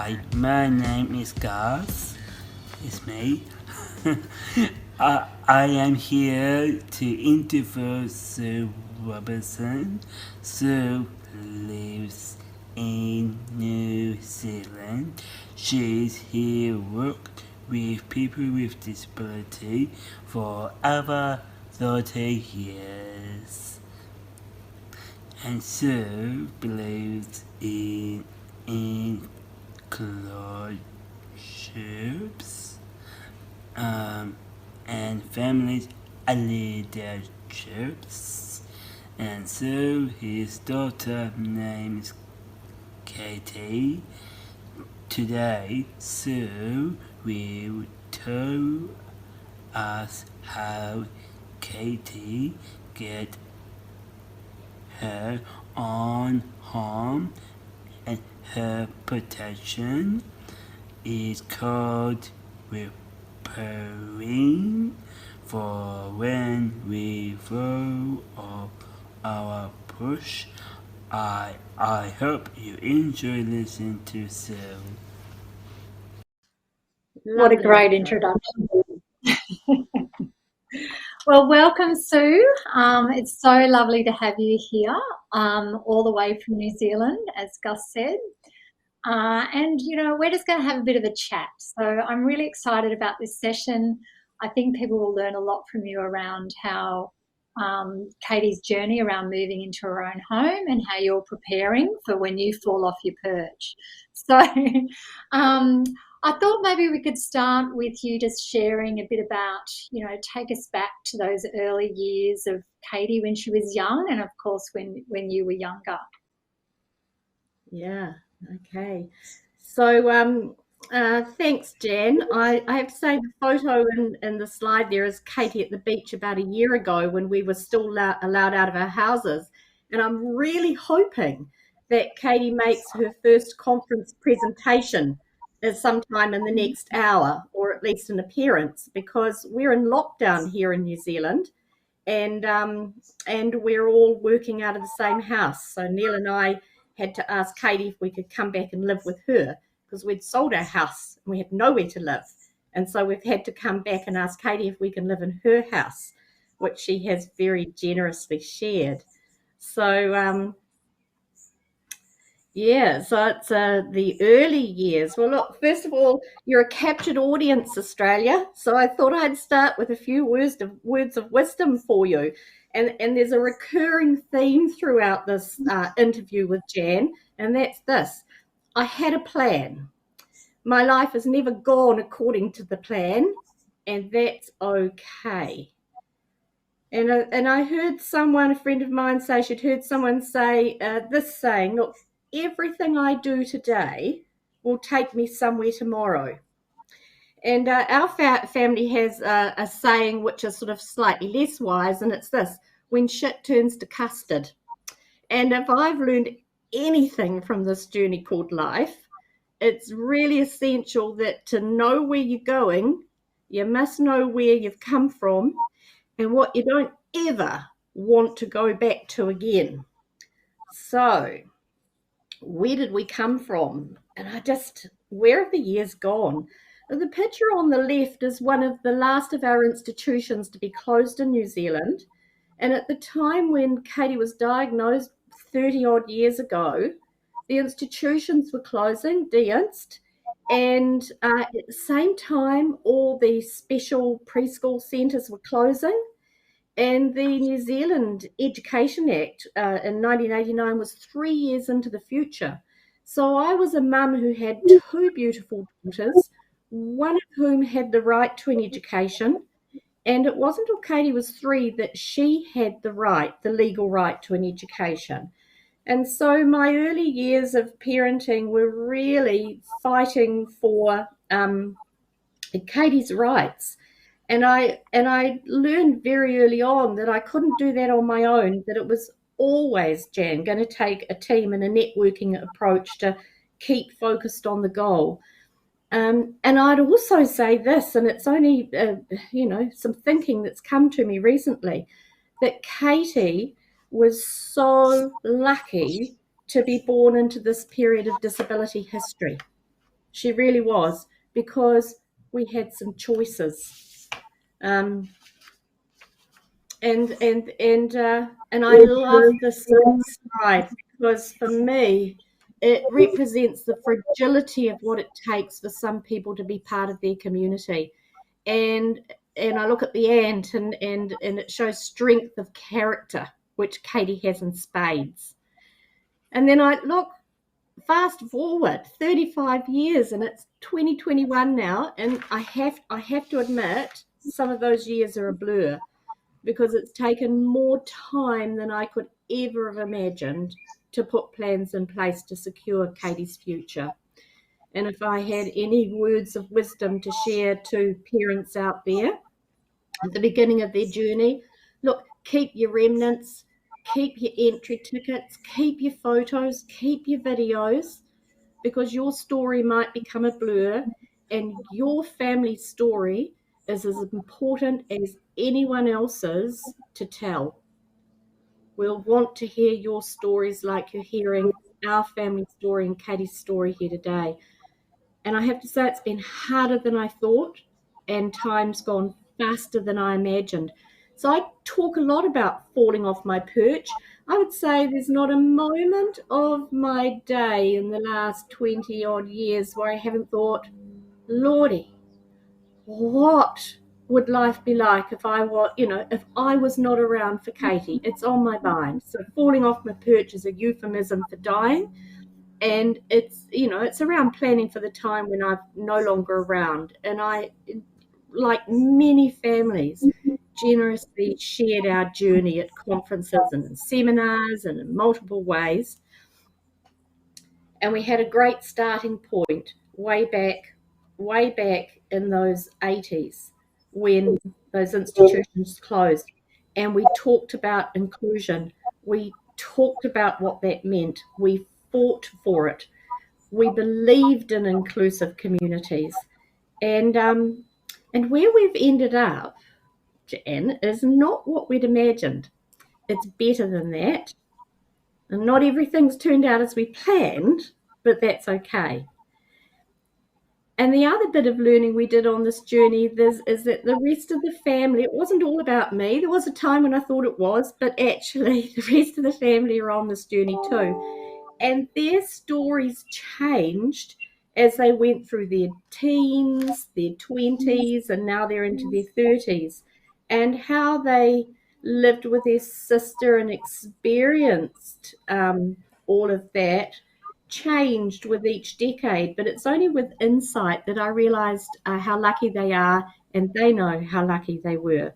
Hi, my name is Gus. It's me. I am here to interview Sue Robinson. Sue lives in New Zealand. She's here worked with people with disability for over 30 years. And Sue believes in inclusives and family leaderships. And so his daughter named Katie. Today, Sue will tell us how Katie get her own home and her protection is called repairing for when we throw off our push. I hope you enjoy listening to Sue. What a great introduction. Well, welcome, Sue. It's so lovely to have you here, all the way from New Zealand, as Gus said. And, we're just going to have a bit of a chat. So I'm really excited about this session. I think people will learn a lot from you around how Katie's journey around moving into her own home and how you're preparing for when you fall off your perch. So I thought maybe we could start with you just sharing a bit about, take us back to those early years of Katie when she was young and, of course, when you were younger. Yeah, okay. So thanks, Jan. I have to say the photo in the slide there is Katie at the beach about a year ago when we were still allowed out of our houses. And I'm really hoping that Katie makes her first conference presentation sometime in the next hour, or at least an appearance, because we're in lockdown here in New Zealand, and we're all working out of the same house. So Neil and I had to ask Katie if we could come back and live with her because we'd sold our house and we had nowhere to live. And so we've had to come back and ask Katie if we can live in her house, which she has very generously shared. So so it's the early years. Well, look, first of all, you're a captured audience, Australia. So I thought I'd start with a few words of wisdom for you. And there's a recurring theme throughout this interview with Jan, and that's this. I had a plan. My life has never gone according to the plan, and that's okay. And I heard a friend of mine say, she'd heard someone say this saying, look, everything I do today will take me somewhere tomorrow. And our family has a saying which is sort of slightly less wise, and it's this: when shit turns to custard. And if I've learned anything from this journey called life, it's really essential that to know where you're going, you must know where you've come from and what you don't ever want to go back to again. So where did we come from? And where have the years gone? The picture on the left is one of the last of our institutions to be closed in New Zealand. And at the time when Katie was diagnosed 30 odd years ago, the institutions were closing, de-inst, and at the same time, all the special preschool centres were closing. And the New Zealand Education Act in 1989 was 3 years into the future. So I was a mum who had two beautiful daughters, one of whom had the right to an education. And it wasn't until Katie was 3 that she had the legal right to an education. And so my early years of parenting were really fighting for Katie's rights. And I learned very early on that I couldn't do that on my own, that it was always, Jan, going to take a team and a networking approach to keep focused on the goal. And I'd also say this, and it's only, some thinking that's come to me recently, that Katie was so lucky to be born into this period of disability history. She really was, because we had some choices. And I love this slide, because for me, it represents the fragility of what it takes for some people to be part of their community. And I look at the ant, and it shows strength of character, which Katie has in spades. And then I look fast forward 35 years, and it's 2021 now, and I have to admit some of those years are a blur, because it's taken more time than I could ever have imagined to put plans in place to secure Katie's future. And if I had any words of wisdom to share to parents out there at the beginning of their journey, look, keep your remnants, keep your entry tickets, keep your photos, keep your videos, because your story might become a blur, and your family story is as important as anyone else's to tell. We'll want to hear your stories, like you're hearing our family story and Katie's story here today. And I have to say, it's been harder than I thought, and time's gone faster than I imagined. So I talk a lot about falling off my perch. I would say there's not a moment of my day in the last 20 odd years where I haven't thought, Lordy, what would life be like if I were, if I was not around for Katie? It's on my mind. So falling off my perch is a euphemism for dying. And it's around planning for the time when I'm no longer around. And I, like many families, generously shared our journey at conferences and in seminars and in multiple ways. And we had a great starting point way back in those 80s, when those institutions closed. And we talked about inclusion. We talked about what that meant. We fought for it. We believed in inclusive communities. And where we've ended up, Jan, is not what we'd imagined. It's better than that. And not everything's turned out as we planned, but that's okay. And the other bit of learning we did on this journey is that the rest of the family, it wasn't all about me. There was a time when I thought it was, but actually the rest of the family are on this journey too. And their stories changed as they went through their teens, their 20s, and now they're into their 30s, and how they lived with their sister and experienced all of that changed with each decade. But it's only with insight that I realized how lucky they are, and they know how lucky they were.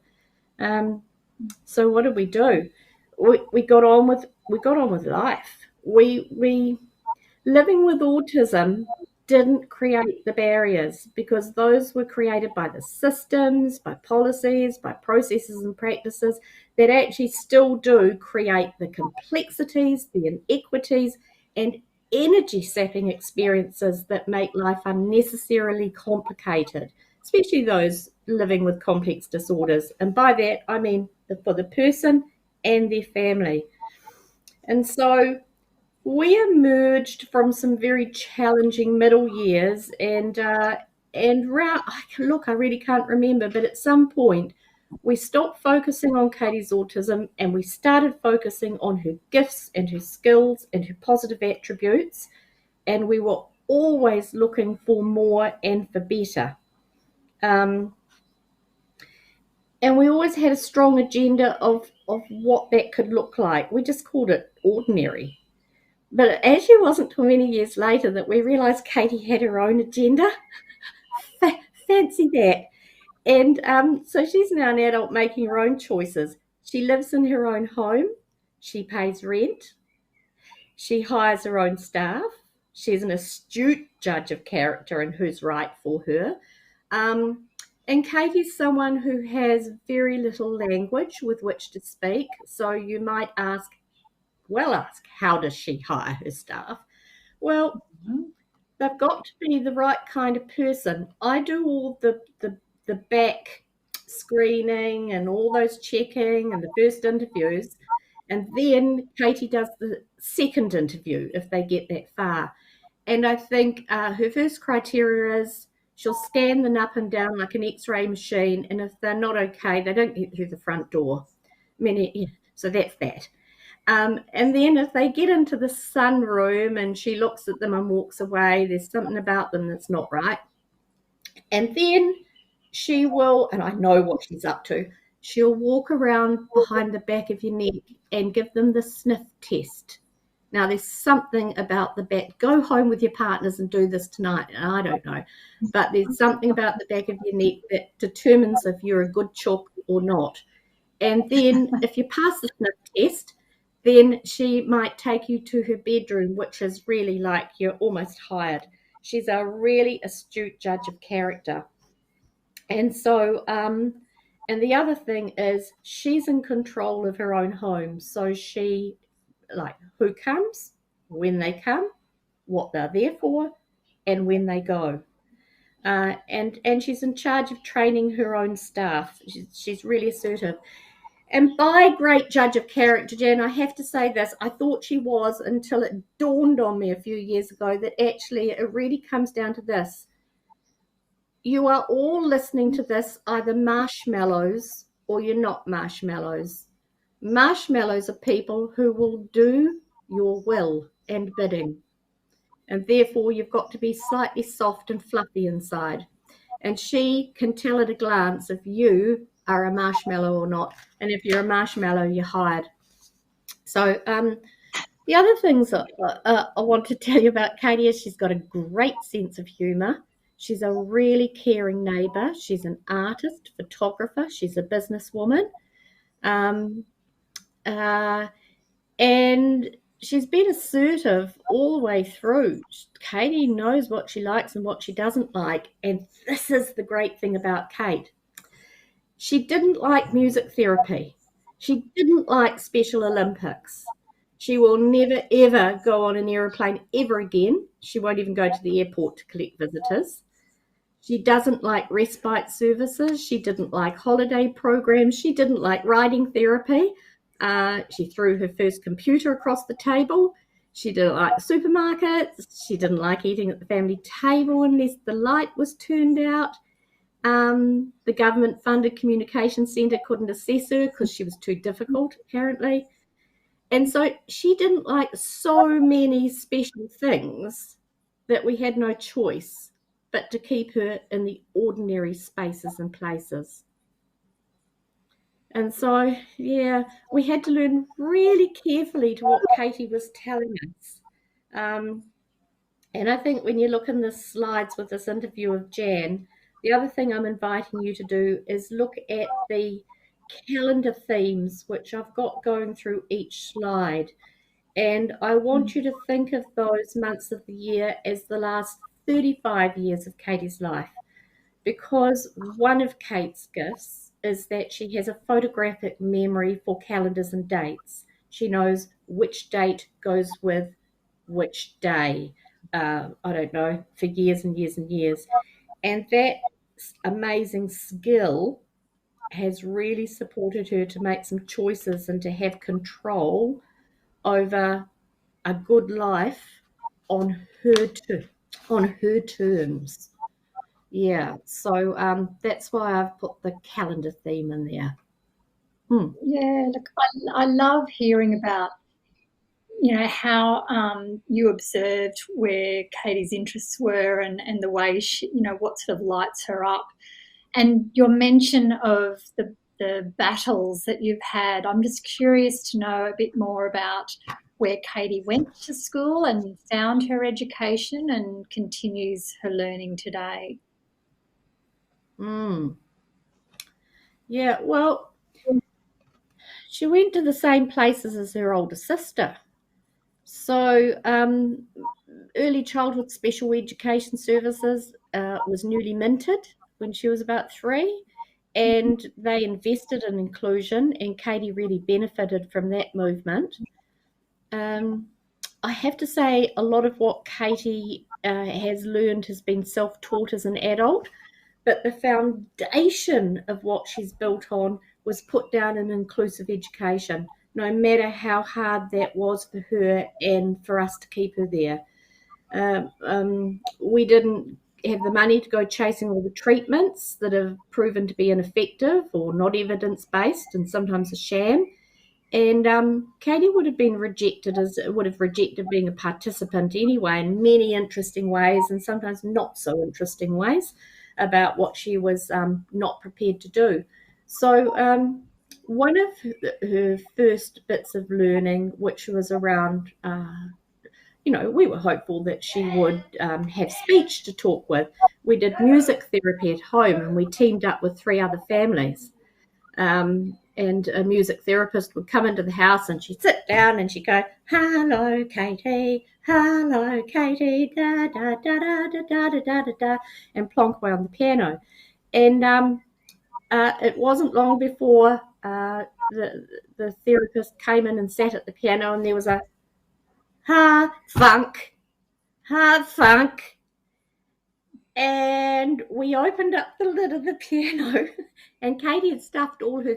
So what did we do? We got on with life. We living with autism didn't create the barriers, because those were created by the systems, by policies, by processes and practices that actually still do create the complexities, the inequities, and energy sapping experiences that make life unnecessarily complicated, especially those living with complex disorders. And by that, I mean for the person and their family. And so we emerged from some very challenging middle years, and look, I really can't remember, but at some point we stopped focusing on Katie's autism, and we started focusing on her gifts and her skills and her positive attributes, and we were always looking for more and for better. And we always had a strong agenda of what that could look like. We just called it ordinary. But it actually wasn't till many years later that we realised Katie had her own agenda. Fancy that. And so she's now an adult making her own choices. She lives in her own home. She pays rent. She hires her own staff. She's an astute judge of character and who's right for her. And Katie's someone who has very little language with which to speak. So you might ask, how does she hire her staff? Well, they've got to be the right kind of person. I do all the back screening and all those checking and the first interviews, and then Katie does the second interview if they get that far. And I think her first criteria is she'll scan them up and down like an X-ray machine, and if they're not okay, they don't get through the front door. So that's that. And then if they get into the sunroom and she looks at them and walks away, there's something about them that's not right. And then she will, and I know what she's up to, she'll walk around behind the back of your neck and give them the sniff test. Now, there's something about the back. Go home with your partners and do this tonight. I don't know. But there's something about the back of your neck that determines if you're a good chook or not. And then if you pass the sniff test, then she might take you to her bedroom, which is really like you're almost hired. She's a really astute judge of character. And so, and the other thing is she's in control of her own home. So she, like, who comes, when they come, what they're there for, and when they go. And she's in charge of training her own staff. She's really assertive. And by great judge of character, Jan, I have to say this, I thought she was until it dawned on me a few years ago that actually it really comes down to this. You are all listening to this either marshmallows or you're not marshmallows. Marshmallows are people who will do your will and bidding. And therefore, you've got to be slightly soft and fluffy inside. And she can tell at a glance if you are a marshmallow or not. And if you're a marshmallow, you're hired. So the other things I want to tell you about Katie is she's got a great sense of humour. She's a really caring neighbour. She's an artist, photographer. She's a businesswoman. Um, and she's been assertive all the way through. Katie knows what she likes and what she doesn't like. And this is the great thing about Kate. She didn't like music therapy. She didn't like Special Olympics. She will never, ever go on an aeroplane ever again. She won't even go to the airport to collect visitors. She doesn't like respite services. She didn't like holiday programs. She didn't like writing therapy. She threw her first computer across the table. She didn't like supermarkets. She didn't like eating at the family table unless the light was turned out. The government-funded communication centre couldn't assess her because she was too difficult, apparently. And so she didn't like so many special things that we had no choice but to keep her in the ordinary spaces and places. And so, yeah, we had to learn really carefully to what Katie was telling us. And I think when you look in the slides with this interview of Jan, the other thing I'm inviting you to do is look at the calendar themes, which I've got going through each slide. And I want you to think of those months of the year as the last 35 years of Katie's life, because one of Kate's gifts is that she has a photographic memory for calendars and dates. She knows which date goes with which day, I don't know, for years and years and years. And that amazing skill has really supported her to make some choices and to have control over a good life on her terms. Yeah, so that's why I've put the calendar theme in there. Yeah, look, I love hearing about, how you observed where Katie's interests were and the way she, what sort of lights her up. And your mention of the battles that you've had, I'm just curious to know a bit more about where Katie went to school and found her education and continues her learning today. Yeah, well, she went to the same places as her older sister. So early childhood special education services was newly minted when she was about 3, and they invested in inclusion, and Katie really benefited from that movement. I have to say a lot of what Katie has learned has been self-taught as an adult, but the foundation of what she's built on was put down in inclusive education, no matter how hard that was for her and for us to keep her there. We didn't have the money to go chasing all the treatments that have proven to be ineffective or not evidence-based and sometimes a sham. And Katie would have rejected being a participant anyway in many interesting ways and sometimes not so interesting ways about what she was not prepared to do. So one of her first bits of learning, which was around, we were hopeful that she would have speech to talk with. We did music therapy at home and we teamed up with 3 other families. And a music therapist would come into the house and she'd sit down and she'd go, hello, Katie, da, da, da, da, da, da, da, da, da, and plonk away on the piano. And it wasn't long before the therapist came in and sat at the piano and there was a hard funk. And we opened up the lid of the piano and Katie had stuffed all her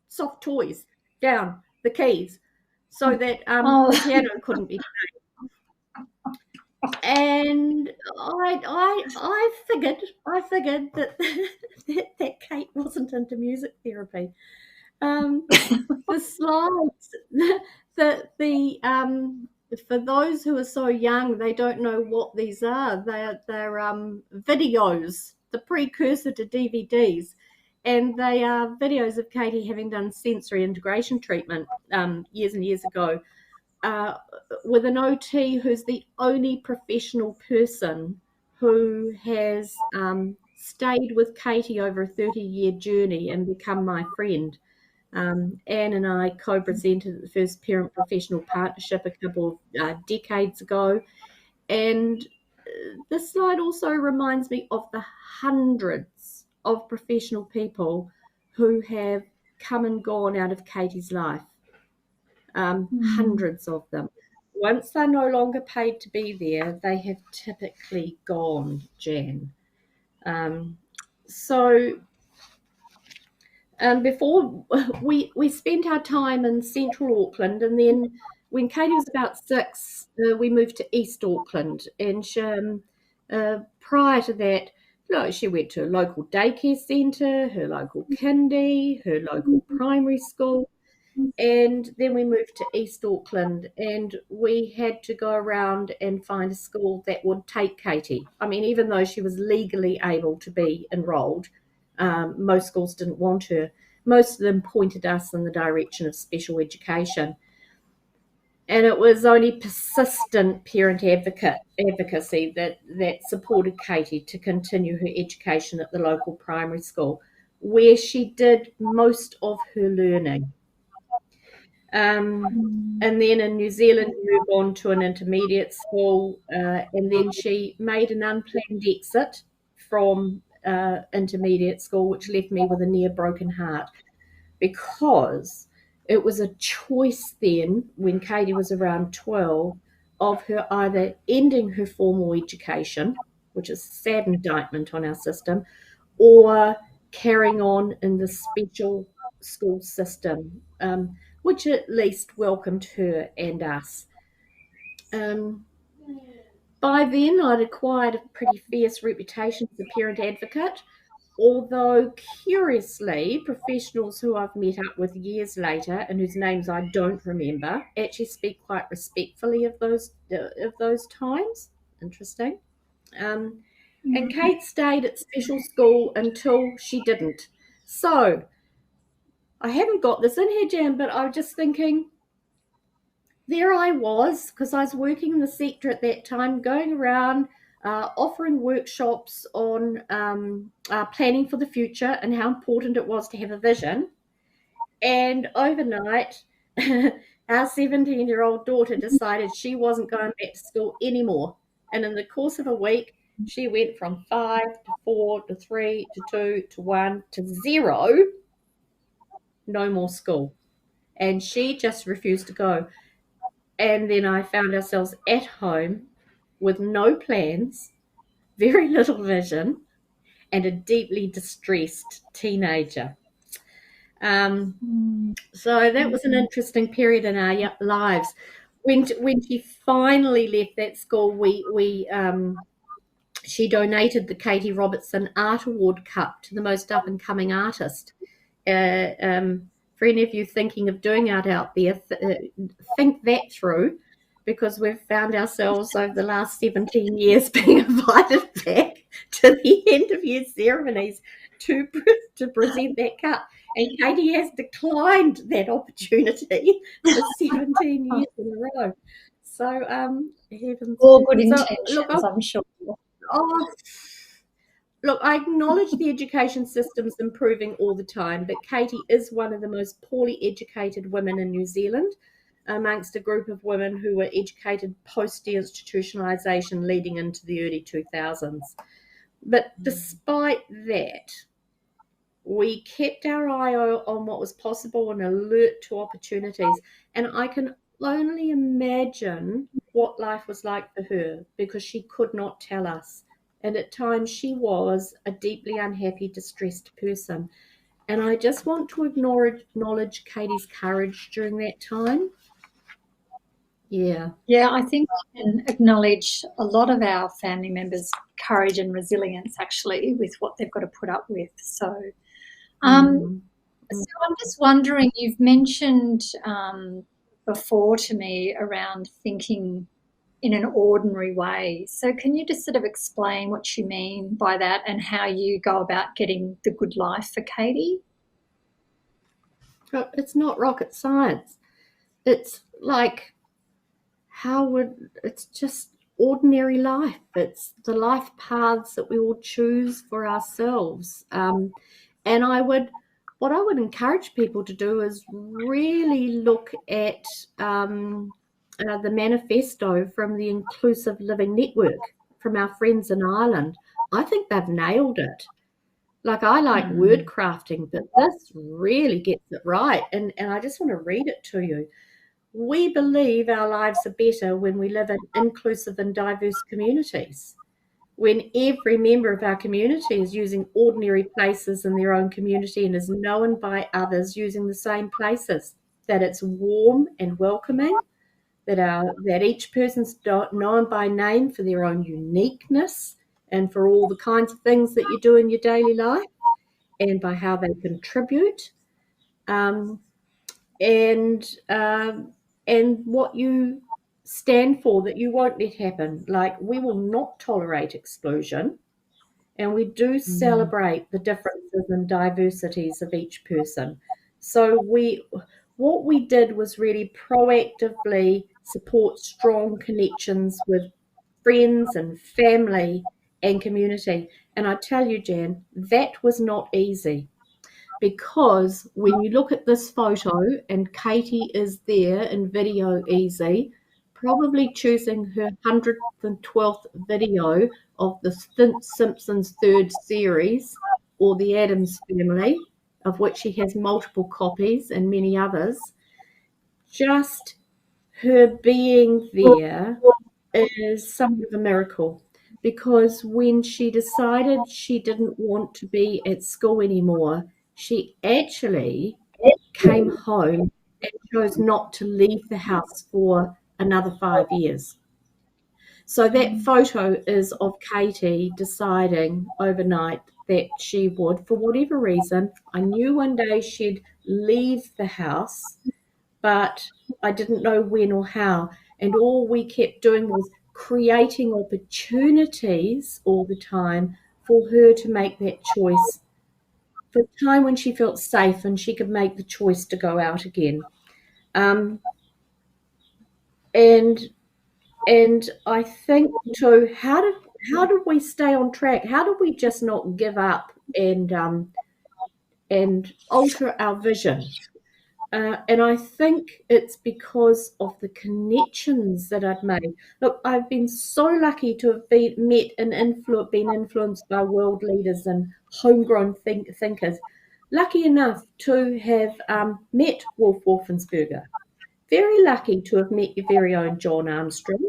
soft toys down the keys so that the piano couldn't be played. And I figured that that Kate wasn't into music therapy. The slides, for those who are so young, they don't know what these are. They're videos, the precursor to DVDs, and they are videos of Katie having done sensory integration treatment years and years ago with an OT who's the only professional person who has stayed with Katie over a 30-year journey and become my friend. Anne and I co-presented the first parent professional partnership a couple of decades ago. And this slide also reminds me of the hundreds of professional people who have come and gone out of Katie's life. Hundreds of them. Once they're no longer paid to be there, they have typically gone, Jan. Before we spent our time in central Auckland, and then when Katie was about 6, we moved to East Auckland. And prior to that, she went to a local daycare centre, her local kindy, her local primary school. And then we moved to East Auckland and we had to go around and find a school that would take Katie. I mean, even though she was legally able to be enrolled, most schools didn't want her. Most of them pointed us in the direction of special education. And it was only persistent parent advocacy that supported Katie to continue her education at the local primary school, where she did most of her learning. And then in New Zealand, moved on to an intermediate school, and then she made an unplanned exit from intermediate school, which left me with a near broken heart, because it was a choice then, when Katie was around 12, of her either ending her formal education, which is a sad indictment on our system, or carrying on in the special school system, which at least welcomed her and us. By then, I'd acquired a pretty fierce reputation as a parent advocate, although curiously, professionals who I've met up with years later and whose names I don't remember actually speak quite respectfully of those times. Interesting. And Kate stayed at special school until she didn't. So I haven't got this in here, Jan, but I was just thinking, there I was, because I was working in the sector at that time, going around offering workshops on planning for the future and how important it was to have a vision. And overnight, our 17-year-old daughter decided she wasn't going back to school anymore. And in the course of a week, she went from 5 to 4 to 3 to 2 to 1 to 0. No more school. And she just refused to go. And then I found ourselves at home with no plans, very little vision, and a deeply distressed teenager. So that was an interesting period in our lives. when she finally left that school, she donated the Katie Robertson Art Award Cup to the most up-and-coming artist. For any of you thinking of doing art out there, think that through, because we've found ourselves over the last 17 years being invited back to the end of year ceremonies to present that cup. And Katie has declined that opportunity for 17 years in a row. So, heavens. All good So, intentions, I'm sure. oh, look, I acknowledge the education system's improving all the time, but Katie is one of the most poorly educated women in New Zealand, amongst a group of women who were educated post-deinstitutionalisation leading into the early 2000s. But despite that, we kept our eye on what was possible and alert to opportunities. And I can only imagine what life was like for her, because she could not tell us. And at times she was a deeply unhappy, distressed person. And I just want to acknowledge Katie's courage during that time. Yeah. Yeah, I think we can acknowledge a lot of our family members' courage and resilience, actually, with what they've got to put up with. So, so I'm just wondering, you've mentioned before to me around thinking in an ordinary way. So can you just sort of explain what you mean by that and how you go about getting the good life for Katie? It's not rocket science. It's like, it's just ordinary life. It's the life paths that we all choose for ourselves. And what I would encourage people to do is really look at the manifesto from the Inclusive Living Network from our friends in Ireland. I think they've nailed it. Like, I like word crafting, but this really gets it right. And I just want to read it to you. We believe our lives are better when we live in inclusive and diverse communities. When every member of our community is using ordinary places in their own community and is known by others using the same places, that it's warm and welcoming, that each person's known by name for their own uniqueness and for all the kinds of things that you do in your daily life and by how they contribute, and what you stand for, that you won't let happen. Like, we will not tolerate exclusion, and we do celebrate the differences and diversities of each person. So what we did was really proactively support strong connections with friends and family and community. And I tell you, Jan, that was not easy, because when you look at this photo and Katie is there in video easy, probably choosing her 112th video of the Simpsons third series, or the Addams Family, of which she has multiple copies and many others, just her being there is somewhat of a miracle. Because when she decided she didn't want to be at school anymore, she actually came home and chose not to leave the house for another 5 years. So that photo is of Katie deciding overnight that she would, for whatever reason, I knew one day she'd leave the house, but I didn't know when or how. And all we kept doing was creating opportunities all the time for her to make that choice, for a time when she felt safe and she could make the choice to go out again. And I think too, how do we stay on track? How do we just not give up and alter our vision? And I think it's because of the connections that I've made. Look, I've been so lucky to have been influenced by world leaders and homegrown thinkers. Lucky enough to have met Wolf Wolfensberger. Very lucky to have met your very own John Armstrong,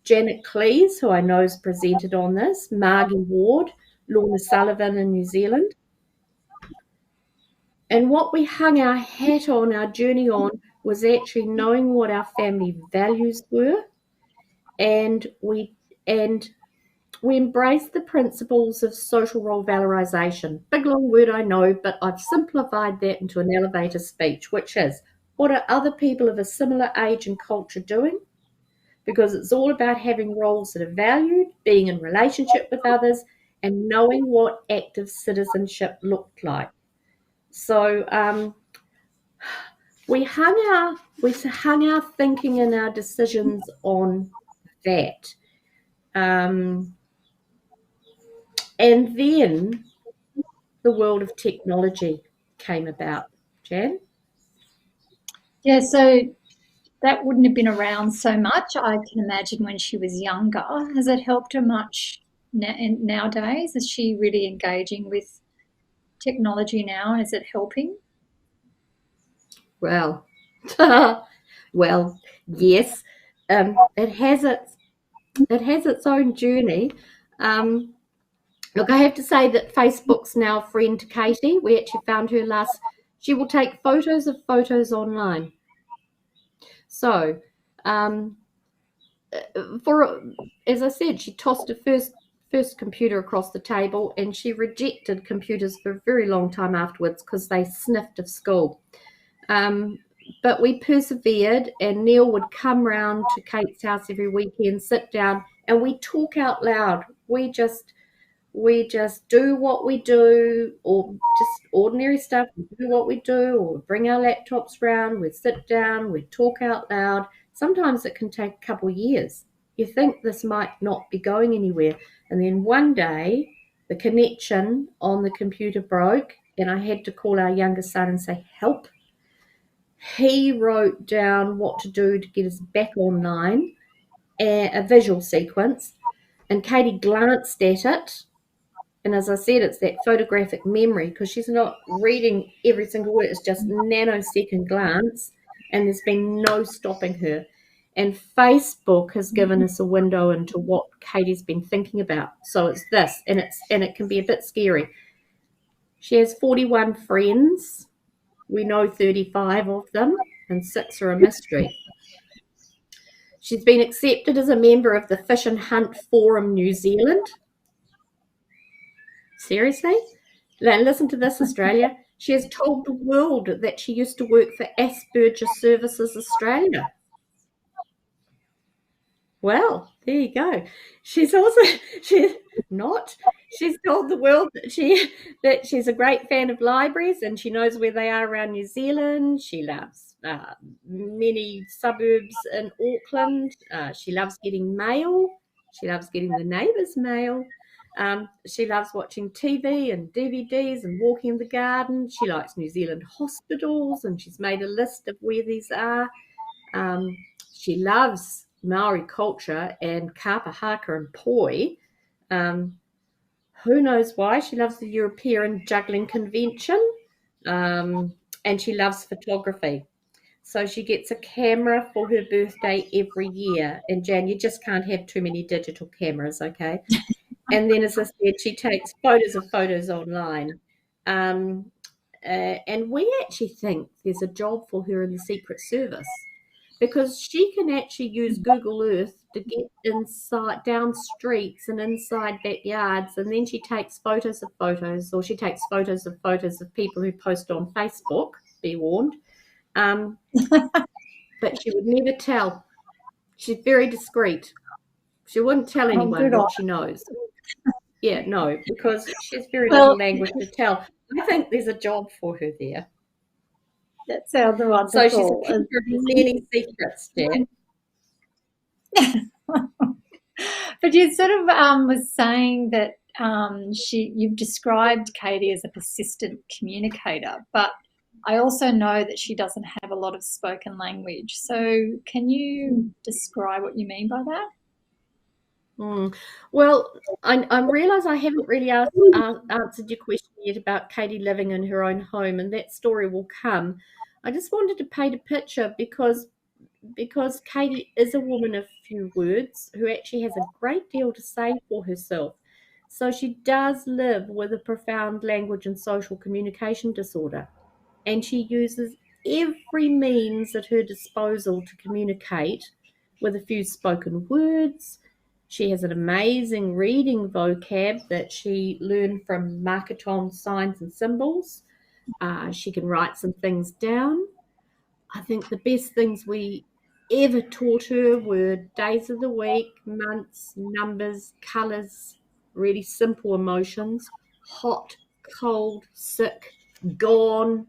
Janet Cleese, who I know has presented on this, Margie Ward, Lorna Sullivan in New Zealand. And what we hung our hat on, our journey on, was actually knowing what our family values were, and we embraced the principles of social role valorization. Big long word, I know, but I've simplified that into an elevator speech, which is, what are other people of a similar age and culture doing? Because it's all about having roles that are valued, being in relationship with others, and knowing what active citizenship looked like. So we hung our thinking and our decisions on that. And then the world of technology came about. Jan? Yeah, so that wouldn't have been around so much, I can imagine, when she was younger. Has it helped her much nowadays? Is she really engaging with technology now? Is it helping? Well, well, yes. It has its own journey. Um, Look, I have to say that Facebook's now a friend to Katie. We actually found her last. She will take photos of photos online. So, um, for as I said, she tossed her first computer across the table, and she rejected computers for a very long time afterwards because they sniffed of school. Um, but we persevered, and Neil would come round to Kate's house every weekend, sit down, and we talk out loud. We just do what we do, or just ordinary stuff. We do what we do, or bring our laptops round, we sit down, we talk out loud. Sometimes it can take a couple of years. You think this might not be going anywhere. And then one day, the connection on the computer broke, and I had to call our younger son and say, help. He wrote down what to do to get us back online, a visual sequence, and Katie glanced at it. And as I said, it's that photographic memory, because she's not reading every single word. It's just nanosecond glance, and there's been no stopping her. And Facebook has given us a window into what Katie's been thinking about. So it's this, and it can be a bit scary. She has 41 friends. We know 35 of them, and 6 are a mystery. She's been accepted as a member of the Fish and Hunt Forum New Zealand. Seriously? Now listen to this, Australia. She has told the world that she used to work for Asperger Services Australia. Well, there you go. She's also she's not. She's told the world that she's a great fan of libraries, and she knows where they are around New Zealand. She loves many suburbs in Auckland. She loves getting mail. She loves getting the neighbours' mail. She loves watching TV and DVDs and walking in the garden. She likes New Zealand hospitals, and she's made a list of where these are. Um, she loves Maori culture and kapa haka and poi. Who knows why? She loves the European Juggling Convention, and she loves photography. So she gets a camera for her birthday every year. And Jan, you just can't have too many digital cameras, okay? And then, as I said, she takes photos of photos online. And we actually think there's a job for her in the Secret Service, because she can actually use Google Earth to get inside down streets and inside backyards, and then she takes photos of photos, or she takes photos of people who post on Facebook. Be warned. But she would never tell. She's very discreet. She wouldn't tell anyone what she knows. Yeah, no, because she has very little language to tell. I think there's a job for her there. That sounds wonderful. So she's a keeper of many secrets, Jan. But you sort of was saying that you've described Katie as a persistent communicator, but I also know that she doesn't have a lot of spoken language. So can you describe what you mean by that? Well, I realise I haven't really answered your question yet about Katie living in her own home, and that story will come. I just wanted to paint a picture because Katie is a woman of few words who actually has a great deal to say for herself. So she does live with a profound language and social communication disorder, and she uses every means at her disposal to communicate with a few spoken words. She has an amazing reading vocab that she learned from Marketon signs and symbols. She can write some things down. I think the best things we ever taught her were days of the week, months, numbers, colours, really simple emotions: hot, cold, sick, gone,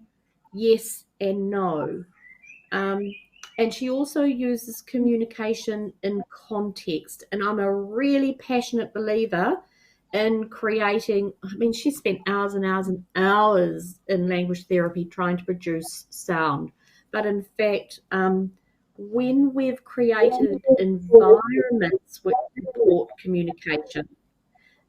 yes, and no. Um, and she also uses communication in context. And I'm a really passionate believer in creating. I mean, she spent hours and hours and hours in language therapy trying to produce sound. But in fact, when we've created environments which support communication,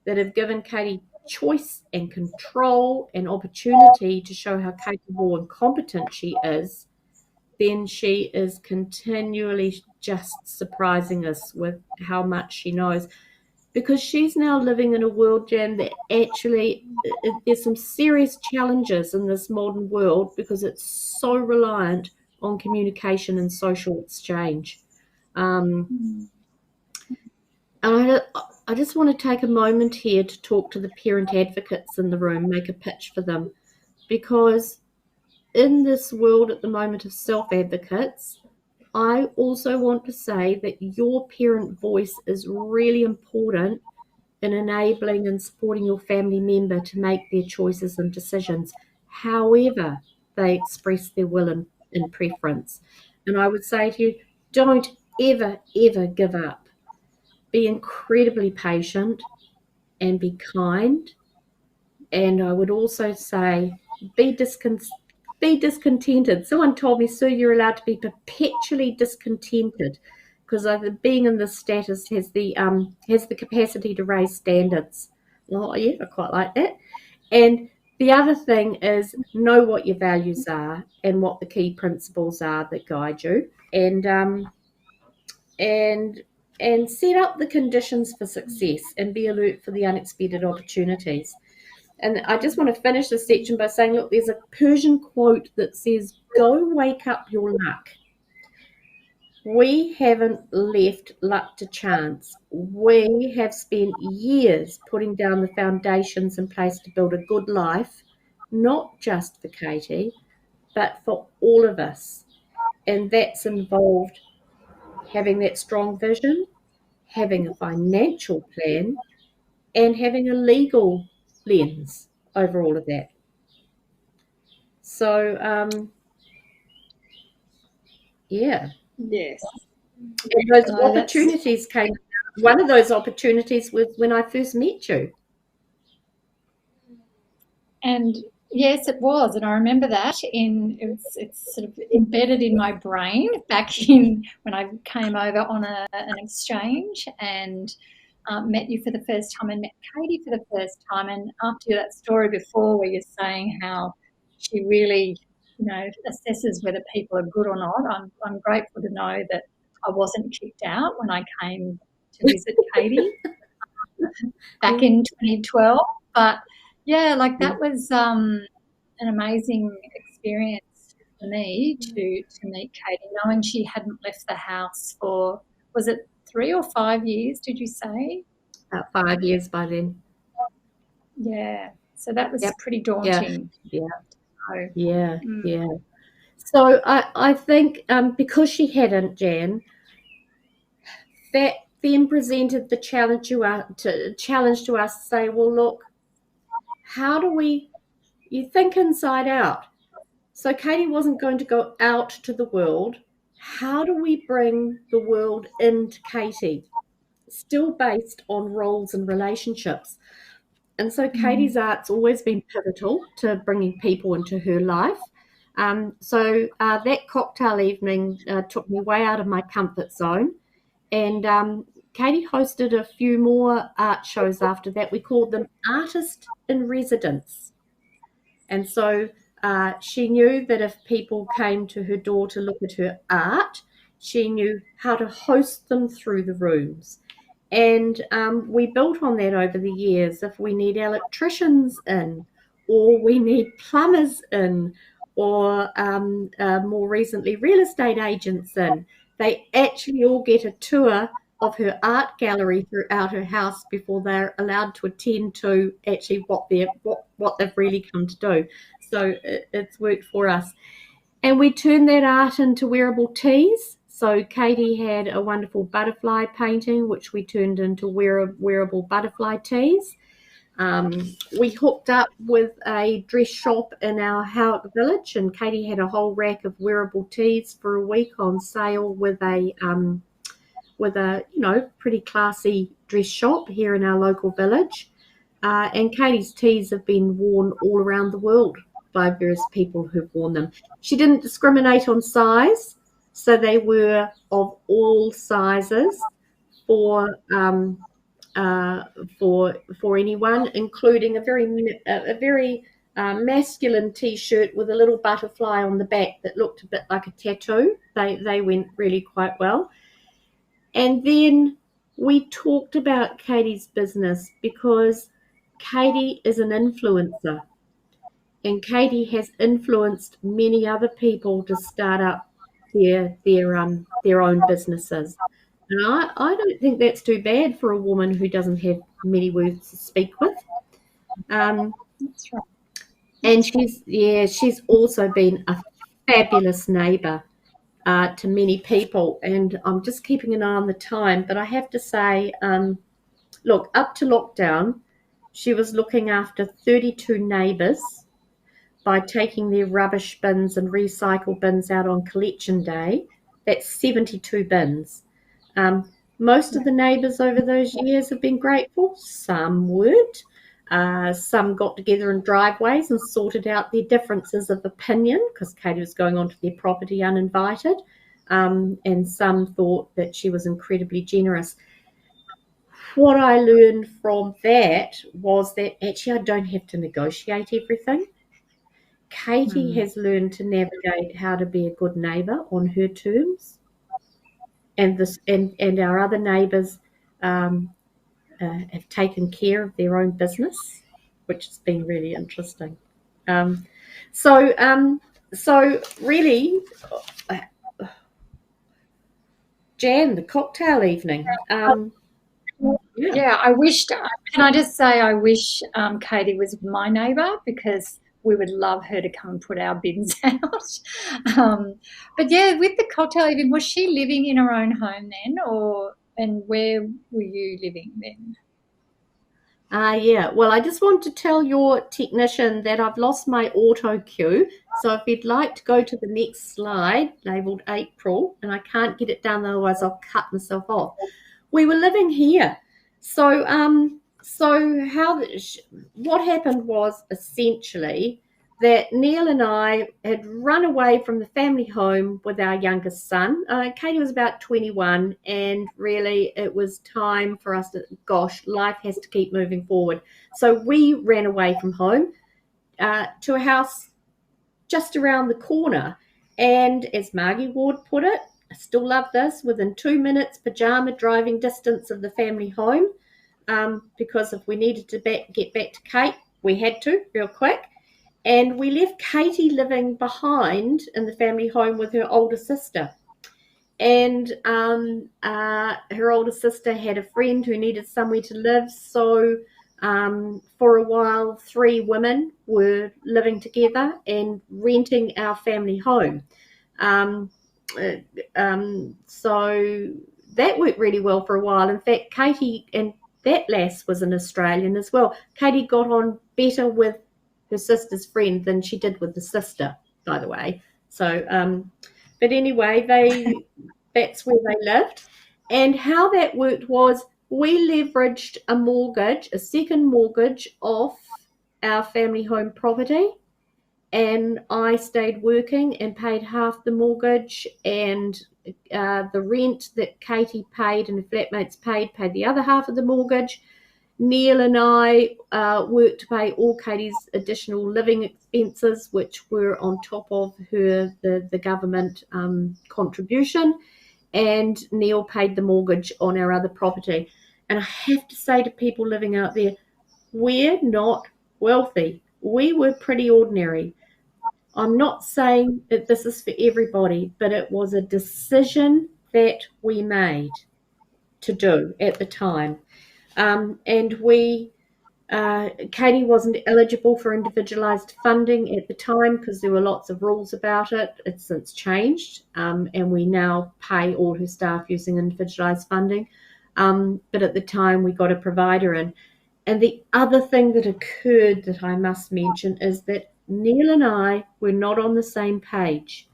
that have given Katie choice and control and opportunity to show how capable and competent she is, then she is continually just surprising us with how much she knows. Because she's now living in a world, Jan, that actually there's some serious challenges in this modern world because it's so reliant on communication and social exchange. And I just want to take a moment here to talk to the parent advocates in the room, make a pitch for them, because in this world at the moment of self-advocates, I also want to say that your parent voice is really important in enabling and supporting your family member to make their choices and decisions, however they express their will and preference. And I would say to you, don't ever, ever give up. Be incredibly patient and be kind. And I would also say, be discontented. Someone told me, Sue, you're allowed to be perpetually discontented because being in this status has the capacity to raise standards. Oh, yeah, I quite like that. And the other thing is know what your values are and what the key principles are that guide you, and set up the conditions for success and be alert for the unexpected opportunities. And I just want to finish this section by saying, look, there's a Persian quote that says, "Go wake up your luck." We haven't left luck to chance. We have spent years putting down the foundations in place to build a good life, not just for Katie, but for all of us. And that's involved having that strong vision, having a financial plan, and having a legal lens over all of that. So, yeah. Yes. And those opportunities came. One of those opportunities was when I first met you. And yes, it was, and I remember that. It's sort of embedded in my brain back in when I came over on an exchange and met you for the first time and met Katie for the first time. And after that story before, where you're saying how she really, assesses whether people are good or not, I'm grateful to know that I wasn't kicked out when I came to visit Katie back in 2012, but. Yeah, like that was an amazing experience for me to meet Katie, knowing she hadn't left the house for, was it 3 or 5 years, did you say? About 5 years by then. Yeah, so that was pretty Yeah, daunting. yeah, So, yeah. So I think because she hadn't, Jan, that then presented the challenge to us to say, well, look, how do you think inside out? So Katie wasn't going to go out to the world. How do we bring the world into Katie? Still based on roles and relationships. And so Katie's art's always been pivotal to bringing people into her life. So that cocktail evening took me way out of my comfort zone. And Katie hosted a few more art shows after that. We called them Artist in Residence. And so she knew that if people came to her door to look at her art, she knew how to host them through the rooms. And we built on that over the years. If we need electricians in, or we need plumbers in, or more recently real estate agents in. They actually all get a tour of her art gallery throughout her house before they're allowed to attend to actually what they've really come to do. So it's worked for us. And we turned that art into wearable tees. So Katie had a wonderful butterfly painting, which we turned into wearable butterfly tees. We hooked up with a dress shop in our Howick village, and Katie had a whole rack of wearable tees for a week on sale with a pretty classy dress shop here in our local village. And Katie's tees have been worn all around the world by various people who've worn them. She didn't discriminate on size, so they were of all sizes for anyone, including a very masculine T-shirt with a little butterfly on the back that looked a bit like a tattoo. They went really quite well. And then we talked about Katie's business because Katie is an influencer. And Katie has influenced many other people to start up their own businesses. And I don't think that's too bad for a woman who doesn't have many words to speak with. That's right. And she's also been a fabulous neighbour to many people. And I'm just keeping an eye on the time, but I have to say, look, up to lockdown, she was looking after 32 neighbours by taking their rubbish bins and recycle bins out on collection day. That's 72 bins. Most of the neighbours over those years have been grateful. Some weren't. Some got together in driveways and sorted out their differences of opinion because Katie was going onto their property uninvited. And some thought that she was incredibly generous. What I learned from that was that actually I don't have to negotiate everything. Katie has learned to navigate how to be a good neighbour on her terms, and our other neighbours have taken care of their own business, which has been really interesting. So really, Jan, the cocktail evening. Yeah, I wished. Can I just say, I wish Katie was my neighbour because we would love her to come and put our bins out. But yeah, with the cocktail evening, was she living in her own home then, and where were you living then? Yeah. Well, I just want to tell your technician that I've lost my auto cue. So if you'd like to go to the next slide, labelled April, and I can't get it done, otherwise I'll cut myself off. We were living here. So what happened was essentially that Neil and I had run away from the family home with our youngest son. Katie was about 21, and really it was time for us to, gosh, life has to keep moving forward. So we ran away from home to a house just around the corner. And as Margie Ward put it, I still love this, within 2 minutes pajama driving distance of the family home, because if we needed to get back to Kate, we had to real quick. And we left Katie living behind in the family home with her older sister. And her older sister had a friend who needed somewhere to live. So for a while, 3 women were living together and renting our family home. So that worked really well for a while. In fact, Katie, and that lass was an Australian as well. Katie got on better with her sister's friend than she did with the sister, by the way. So, but anyway, that's where they lived. And how that worked was we leveraged a second mortgage off our family home property. And I stayed working and paid half the mortgage, and the rent that Katie paid and the flatmates paid the other half of the mortgage. Neil and I worked to pay all Katie's additional living expenses, which were on top of the government contribution, and Neil paid the mortgage on our other property. And I have to say to people living out there, we're not wealthy. We were pretty ordinary. I'm not saying that this is for everybody, but it was a decision that we made to do at the time. And Katie wasn't eligible for individualised funding at the time because there were lots of rules about it. It's since changed, and we now pay all her staff using individualised funding. But at the time, we got a provider in. And the other thing that occurred that I must mention is that Neil and I were not on the same page.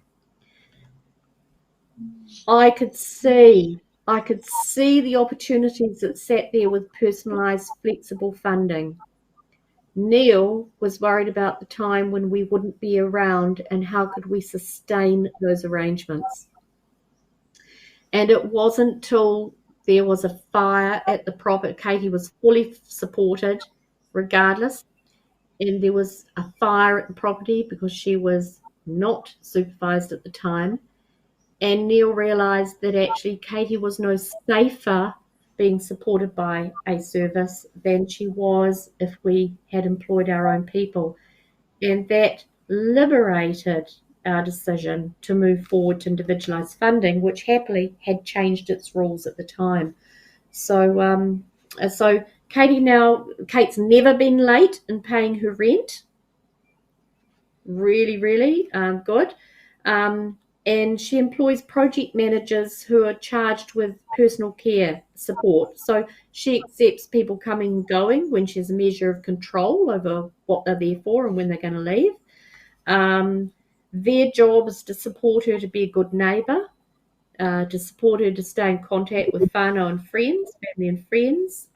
I could see the opportunities that sat there with personalised, flexible funding. Neil was worried about the time when we wouldn't be around and how could we sustain those arrangements. And it wasn't till there was a fire at the property. Katie was fully supported regardless. And there was a fire at the property because she was not supervised at the time. And Neil realised that actually Katie was no safer being supported by a service than she was if we had employed our own people. And that liberated our decision to move forward to individualised funding, which happily had changed its rules at the time. So Kate's never been late in paying her rent. Really, really good. And she employs project managers who are charged with personal care support. So she accepts people coming and going when she has a measure of control over what they're there for and when they're going to leave. Their job is to support her to be a good neighbour, to support her to stay in contact with whānau and friends, family and friends,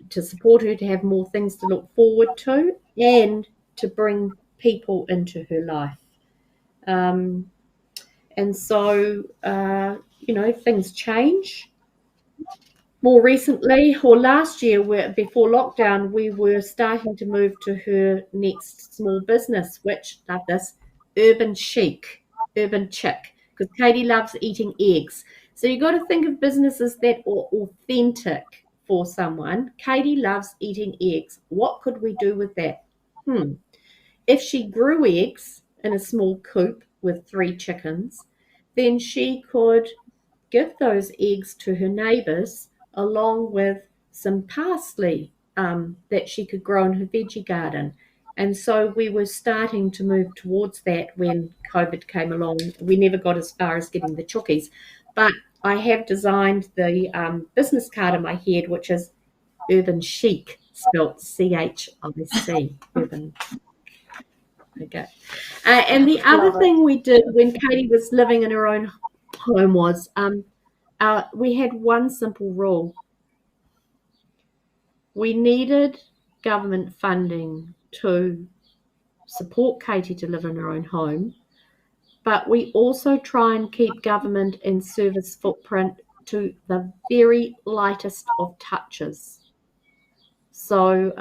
to support her to have more things to look forward to, and to bring people into her life. And so, things change. More recently, or last year, before lockdown, we were starting to move to her next small business, which, love this, urban chic, because Katie loves eating eggs. So you've got to think of businesses that are authentic for someone. Katie loves eating eggs. What could we do with that? If she grew eggs in a small coop with 3 chickens, then she could give those eggs to her neighbours along with some parsley that she could grow in her veggie garden. And so we were starting to move towards that when COVID came along. We never got as far as getting the chookies, but I have designed the business card in my head, which is urban chic, spelled CHIC, urban. Okay. And the other thing we did when Katie was living in her own home was we had one simple rule. We needed government funding to support Katie to live in her own home, but we also try and keep government and service footprint to the very lightest of touches. So,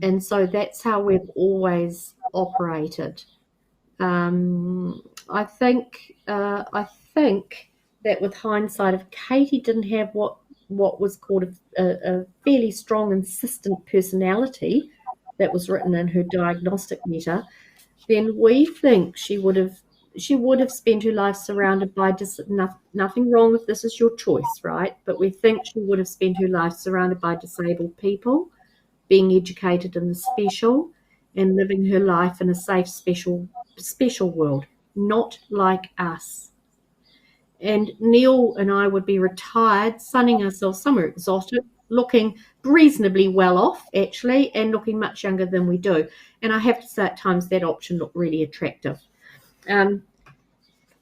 and so that's how we've always operated. I think that with hindsight, if Katie didn't have what was called a fairly strong, insistent personality that was written in her diagnostic letter, then we think she would have spent her life surrounded by nothing wrong if this is your choice, right? But we think she would have spent her life surrounded by disabled people, being educated in the special, and living her life in a safe, special world, not like us. And Neil and I would be retired, sunning ourselves somewhere exotic, looking reasonably well off, actually, and looking much younger than we do. And I have to say, at times, that option looked really attractive. And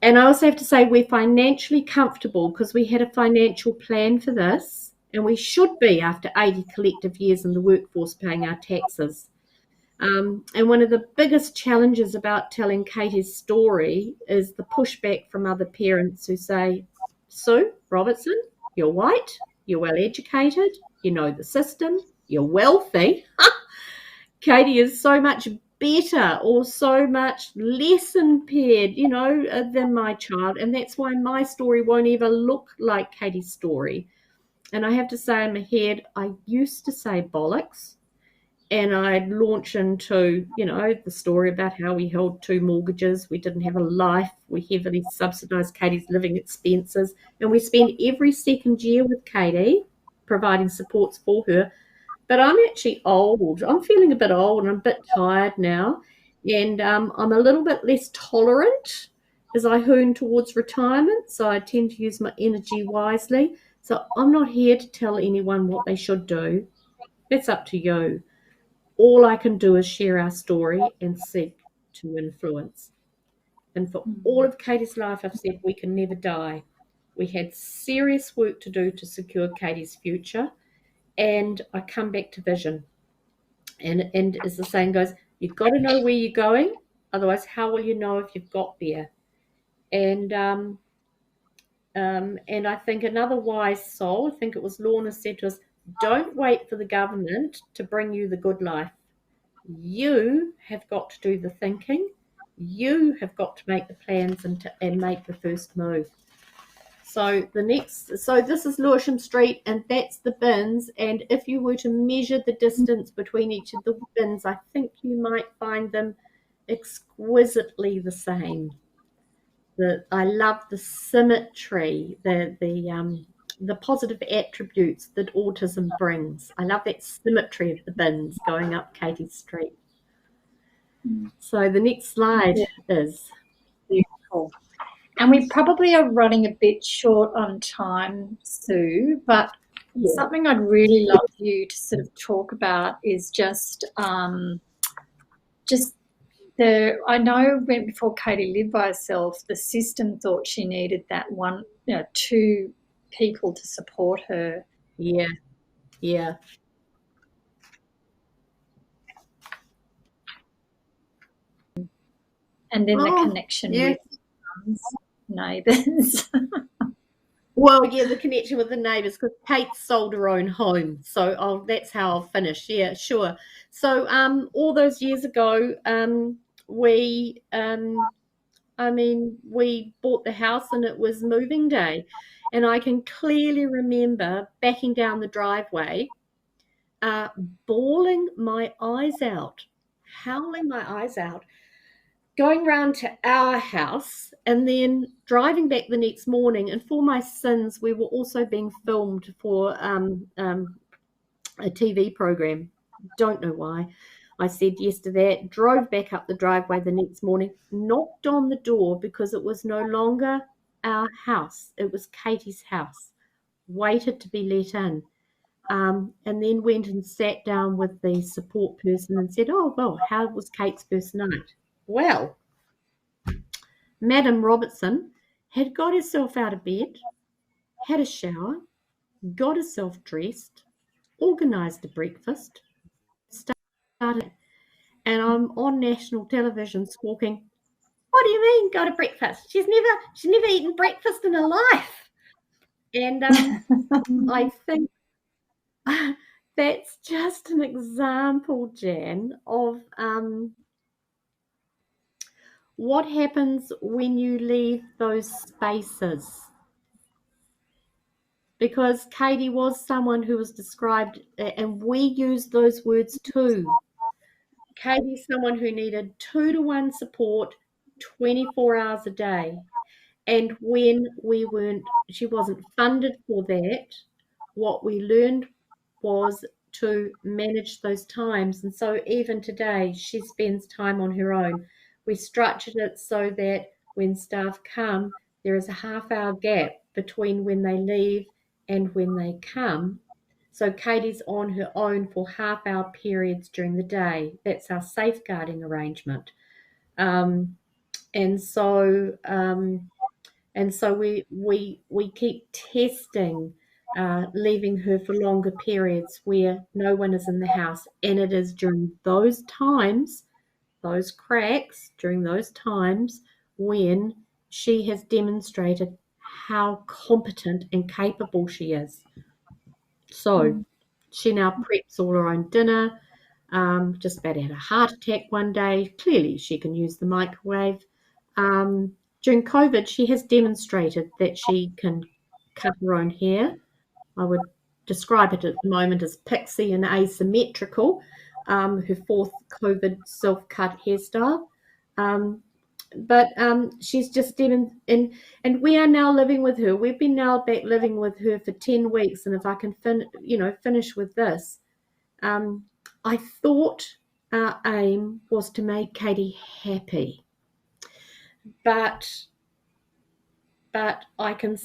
I also have to say we're financially comfortable because we had a financial plan for this, and we should be after 80 collective years in the workforce paying our taxes. And one of the biggest challenges about telling Katie's story is the pushback from other parents who say, Sue Robertson, you're white, you're well educated, you know the system, you're wealthy. Katie is so much better or so much less impaired, than my child. And that's why my story won't ever look like Katie's story. And I have to say in my head, I used to say bollocks. and I'd launch into, the story about how we held 2 mortgages, we didn't have a life, we heavily subsidised Katie's living expenses, and we spent every second year with Katie providing supports for her. But I'm actually old. I'm feeling a bit old and I'm a bit tired now. And I'm a little bit less tolerant as I hoon towards retirement. So I tend to use my energy wisely. So I'm not here to tell anyone what they should do. That's up to you. All I can do is share our story and seek to influence. And for all of Katie's life, I've said we can never die. We had serious work to do to secure Katie's future. And I come back to vision. And as the saying goes, you've got to know where you're going. Otherwise, how will you know if you've got there? And and I think another wise soul, I think it was Lorna, said to us, don't wait for the government to bring you the good life. You have got to do the thinking. You have got to make the plans and make the first move. So this is Lewisham Street, and that's the bins. And if you were to measure the distance between each of the bins, I think you might find them exquisitely the same. I love the symmetry, the positive attributes that autism brings. I love that symmetry of the bins going up Katie Street. So the next slide is beautiful. And we probably are running a bit short on time, Sue, but something I'd really love you to sort of talk about is I know when before Katie lived by herself, the system thought she needed that one, 2 people to support her. Yeah. And then the connection with neighbours. Well, yeah, the connection with the neighbours, because Kate sold her own home. So that's how I'll finish. Yeah, sure. So all those years ago, we bought the house and it was moving day. And I can clearly remember backing down the driveway, bawling my eyes out, howling my eyes out, going round to our house and then driving back the next morning. And for my sins, we were also being filmed for a TV program. Don't know why. I said yes to that, drove back up the driveway the next morning, knocked on the door because it was no longer our house. It was Katie's house. Waited to be let in. And then went and sat down with the support person and said, oh, well, how was Kate's first night? Well, Madam Robertson had got herself out of bed, had a shower, got herself dressed, organised a breakfast, started, and I'm on national television squawking, what do you mean got a breakfast? She's never eaten breakfast in her life. And I think that's just an example, Jan, of what happens when you leave those spaces. Because Katie was someone who was described, and we use those words too. Katie's someone who needed 2-to-1 support 24 hours a day. And when she wasn't funded for that, what we learned was to manage those times. And so even today, she spends time on her own. We structured it so that when staff come, there is a half-hour gap between when they leave and when they come. So Katie's on her own for half-hour periods during the day. That's our safeguarding arrangement. And so we keep testing leaving her for longer periods where no one is in the house. And it is during those times, those cracks, during those times when she has demonstrated how competent and capable she is. So she now preps all her own dinner, just about had a heart attack one day. Clearly she can use the microwave. During COVID, she has demonstrated that she can cut her own hair. I would describe it at the moment as pixie and asymmetrical. her fourth COVID self-cut hairstyle. But she's just in, and we are now living with her. We've been now back living with her for 10 weeks. And if I can finish with this, I thought our aim was to make Katie happy. But I can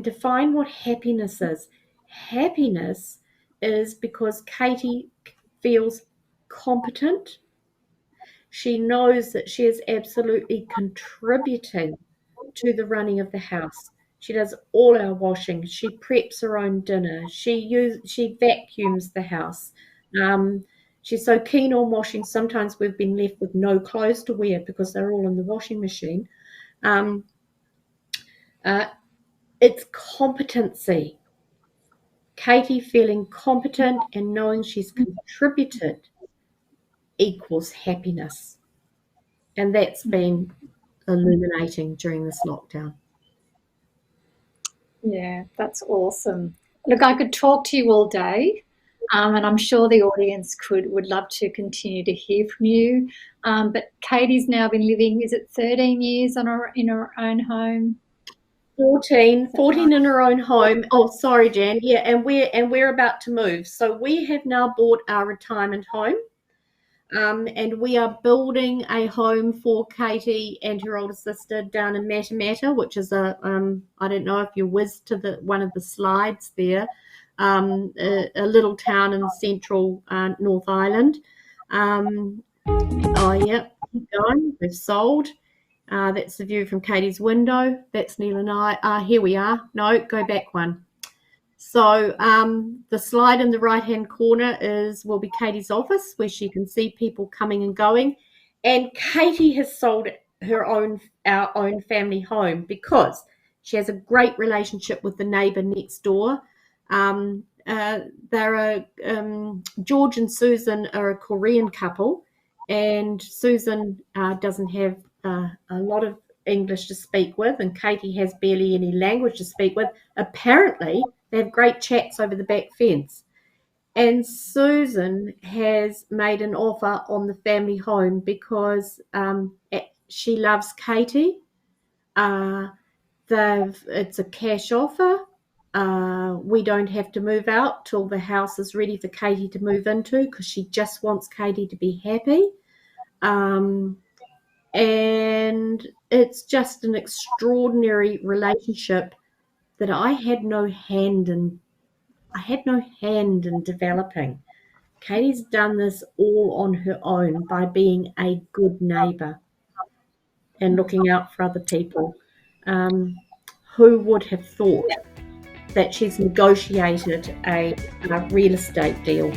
define what happiness is. Happiness is because Katie feels competent. She knows that she is absolutely contributing to the running of the house. She does all our washing. She preps her own dinner. She vacuums the house. She's so keen on washing. Sometimes we've been left with no clothes to wear because they're all in the washing machine. It's competency. Katie feeling competent and knowing she's contributed equals happiness. And that's been illuminating during this lockdown. Yeah, that's awesome. Look, I could talk to you all day, and I'm sure the audience would love to continue to hear from you. But Katie's now been living, is it 13 years in her own home? 14 in her own home. Oh, sorry, Jan. Yeah, and we're about to move. So we have now bought our retirement home. And we are building a home for Katie and her older sister down in Matamata, which is I don't know if you whizzed to one of the slides there, a little town in central North Island. Oh, yeah, keep going. We've sold. That's the view from Katie's window. That's Neil and I. Here we are. No, go back one. So the slide in the right-hand corner will be Katie's office, where she can see people coming and going. And Katie has sold our own family home because she has a great relationship with the neighbour next door. George and Susan are a Korean couple, and Susan doesn't have a lot of English to speak with, and Katie has barely any language to speak with. Apparently, they have great chats over the back fence. And Susan has made an offer on the family home because she loves Katie. It's a cash offer. We don't have to move out till the house is ready for Katie to move into because she just wants Katie to be happy. And it's just an extraordinary relationship that I had no hand in developing. Katie's done this all on her own by being a good neighbour and looking out for other people. Who would have thought that she's negotiated a real estate deal